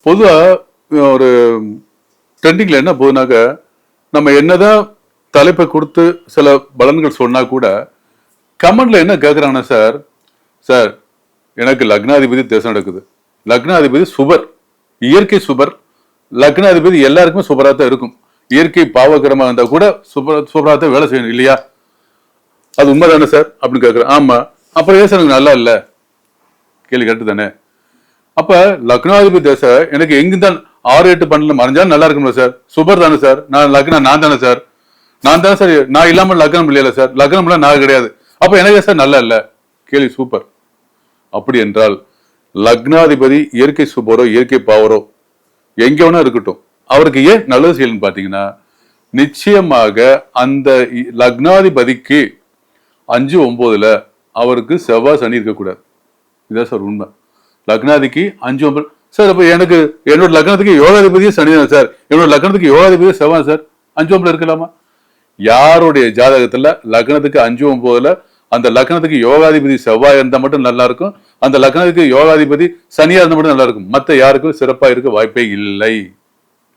பொதுவா ஒரு ட்ரெண்டிங்ல என்ன போகுதுனாக்க, நம்ம என்னதான் தலைப்பை கொடுத்து சில பலன்கள் சொன்னா கூட, கமெண்ட்ல என்ன கேட்கறாங்கன்னா, சார் சார் எனக்கு லக்னாதிபதி திசை நடக்குது. லக்னாதிபதி சுபர், இயற்கை சுபர். லக்னாதிபதி எல்லாருக்குமே சுபரா தான் இருக்கும். இயற்கை பாவகரமா இருந்தா கூட சூப்பரா தான் வேலை செய்யணும் இல்லையா? அது உண்மைதானே சார் அப்படின்னு கேட்கிறேன். ஆமா. அப்புறம் ஏன் சார் எனக்கு நல்லா இல்ல? கேள்வி கேட்டு தானே. அப்ப லக்னாதிபதி தசை எனக்கு எங்குதான் 6, 8, 12 மறைஞ்சாலும் நல்லா இருக்கும்ல சார். சுபர் தானே சார். நான் தானே சார். நான் தானே சார். நான் இல்லாம லக்னம் இல்லையில சார். லக்னம் நான் கிடையாது. அப்ப எனக்கு சார் நல்லா இல்ல? கேள்வி சூப்பர். அப்படி என்றால் லக்னாதிபதி இயற்கை சுபரோ இயற்கை பாவரோ எங்க வேணா இருக்கட்டும், அவருக்கு ஏன் நல்லது செய்யணும்னு பாத்தீங்கன்னா, நிச்சயமாக அந்த லக்னாதிபதிக்கு 5, 9 அவருக்கு செவ்வாய் சனி இருக்கக்கூடாது. இதான் சார் உண்மை. லக்னாதிக்கு 5, 9 சார். அப்ப எனக்கு என்னோட லக்னத்துக்கு யோகாதிபதியும் சனி தான் சார். என்னோட லக்னத்துக்கு யோகாதிபதி செவ்வாய் சார். 5, 9 இருக்கலாமா? யாருடைய ஜாதகத்துல லக்னத்துக்கு 5, 9 அந்த லக்னத்துக்கு யோகாதிபதி செவ்வாய் இருந்தா மட்டும் நல்லா இருக்கும். அந்த லக்னத்துக்கு யோகாதிபதி சனியா இருந்தா மட்டும் நல்லா இருக்கும். மத்த யாருக்கும் சிறப்பா இருக்க வாய்ப்பே இல்லை.